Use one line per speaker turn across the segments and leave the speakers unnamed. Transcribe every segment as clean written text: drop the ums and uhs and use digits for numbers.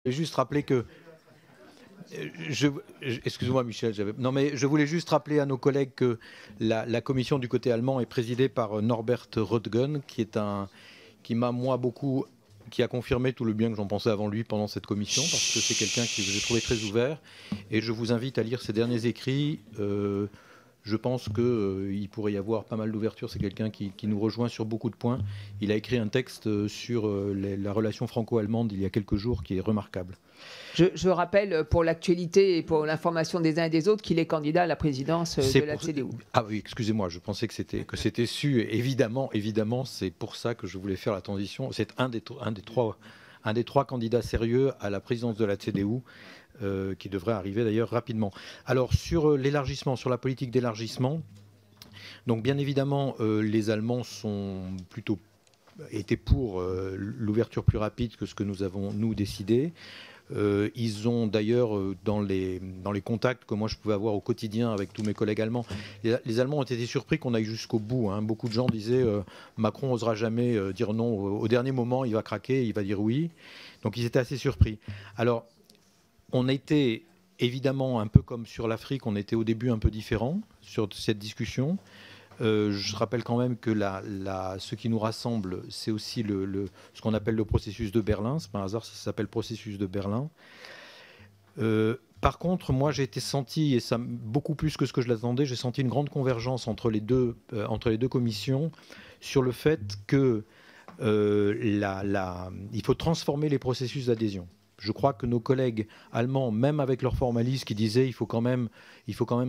Je voulais juste rappeler que excusez-moi Michel, non mais je voulais juste rappeler à nos collègues que la commission du côté allemand est présidée par Norbert Röttgen, qui m'a moi beaucoup, qui a confirmé tout le bien que j'en pensais avant lui pendant cette commission, parce que c'est quelqu'un que j'ai trouvé très ouvert, et je vous invite à lire ses derniers écrits. Je pense qu'il pourrait y avoir pas mal d'ouverture. C'est quelqu'un qui nous rejoint sur beaucoup de points. Il a écrit un texte sur la relation franco-allemande il y a quelques jours qui est remarquable.
Je rappelle pour l'actualité et pour l'information des uns et des autres qu'il est candidat à la présidence de la CDU.
Ah oui, excusez-moi, je pensais que c'était su. Évidemment, c'est pour ça que je voulais faire la transition. C'est un des trois candidats sérieux à la présidence de la CDU. Qui devrait arriver d'ailleurs rapidement. Alors sur l'élargissement, sur la politique d'élargissement, donc bien évidemment les Allemands étaient pour l'ouverture plus rapide que ce que nous avons nous décidé. Ils ont d'ailleurs dans les contacts que moi je pouvais avoir au quotidien avec tous mes collègues allemands, les Allemands ont été surpris qu'on aille jusqu'au bout. Hein. Beaucoup de gens disaient Macron n'osera jamais dire non. Au dernier moment, il va craquer, il va dire oui. Donc ils étaient assez surpris. Alors on a été évidemment un peu comme sur l'Afrique, on était au début un peu différent sur cette discussion. Je rappelle quand même que ce qui nous rassemble, c'est aussi ce qu'on appelle le processus de Berlin. C'est pas un hasard, ça s'appelle processus de Berlin. Par contre, moi, j'ai été senti, et ça beaucoup plus que ce que je l'attendais, j'ai senti une grande convergence entre les deux commissions sur le fait que il faut transformer les processus d'adhésion. Je crois que nos collègues allemands, même avec leur formalisme qui disaient il faut quand même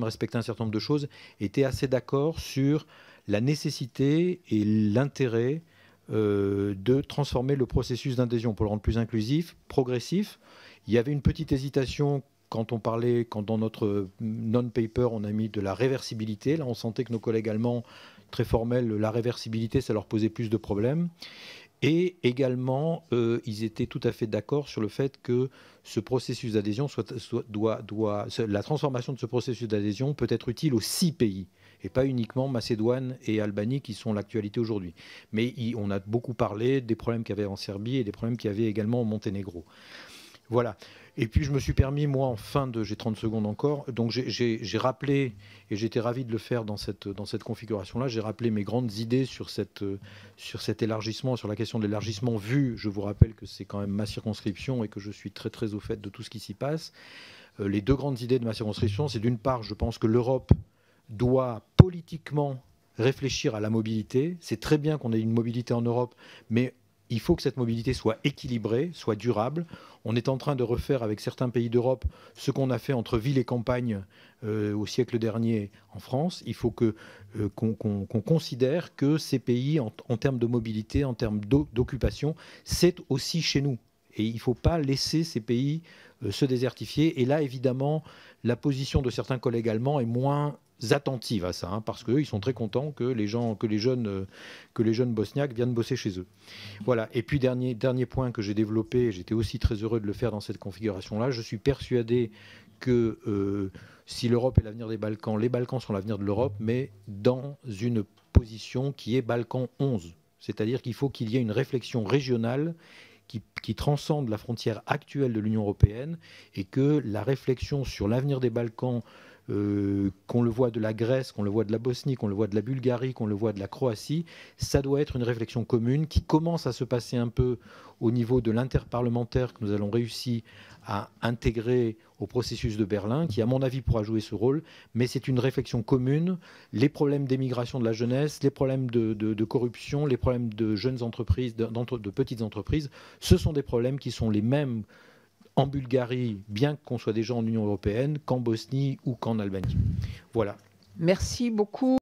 respecter un certain nombre de choses, étaient assez d'accord sur la nécessité et l'intérêt de transformer le processus d'adhésion pour le rendre plus inclusif, progressif. Il y avait une petite hésitation quand dans notre non-paper, on a mis de la réversibilité. Là, on sentait que nos collègues allemands, très formels, la réversibilité, ça leur posait plus de problèmes. Et également, ils étaient tout à fait d'accord sur le fait que ce processus d'adhésion la transformation de ce processus d'adhésion peut être utile aux 6 pays, et pas uniquement Macédoine et Albanie qui sont l'actualité aujourd'hui. Mais on a beaucoup parlé des problèmes qu'il y avait en Serbie et des problèmes qu'il y avait également au Monténégro. Voilà. Et puis je me suis permis, moi, j'ai 30 secondes encore, donc j'ai rappelé, et j'étais ravi de le faire dans cette configuration-là, j'ai rappelé mes grandes idées sur cet élargissement, sur la question de l'élargissement, je vous rappelle que c'est quand même ma circonscription et que je suis très très au fait de tout ce qui s'y passe. Les deux grandes idées de ma circonscription, c'est d'une part, je pense que l'Europe doit politiquement réfléchir à la mobilité. C'est très bien qu'on ait une mobilité en Europe, mais il faut que cette mobilité soit équilibrée, soit durable. On est en train de refaire avec certains pays d'Europe ce qu'on a fait entre ville et campagne au siècle dernier en France. Il faut qu'on considère que ces pays, en termes de mobilité, en termes d'occupation, c'est aussi chez nous. Et il ne faut pas laisser ces pays se désertifier. Et là, évidemment, la position de certains collègues allemands est moins attentive à ça, hein, parce qu'eux, ils sont très contents que les jeunes bosniaques viennent bosser chez eux. Voilà. Et puis, dernier point que j'ai développé, et j'étais aussi très heureux de le faire dans cette configuration-là, je suis persuadé que si l'Europe est l'avenir des Balkans, les Balkans sont l'avenir de l'Europe, mais dans une position qui est Balkan 11. C'est-à-dire qu'il faut qu'il y ait une réflexion régionale qui transcende la frontière actuelle de l'Union européenne, et que la réflexion sur l'avenir des Balkans, qu'on le voit de la Grèce, qu'on le voit de la Bosnie, qu'on le voit de la Bulgarie, qu'on le voit de la Croatie, ça doit être une réflexion commune qui commence à se passer un peu au niveau de l'interparlementaire que nous allons réussir à intégrer au processus de Berlin, qui à mon avis pourra jouer ce rôle, mais c'est une réflexion commune. Les problèmes d'émigration de la jeunesse, les problèmes de corruption, les problèmes de jeunes entreprises, de petites entreprises, ce sont des problèmes qui sont les mêmes en Bulgarie, bien qu'on soit déjà en Union européenne, qu'en Bosnie ou qu'en Albanie. Voilà.
Merci beaucoup.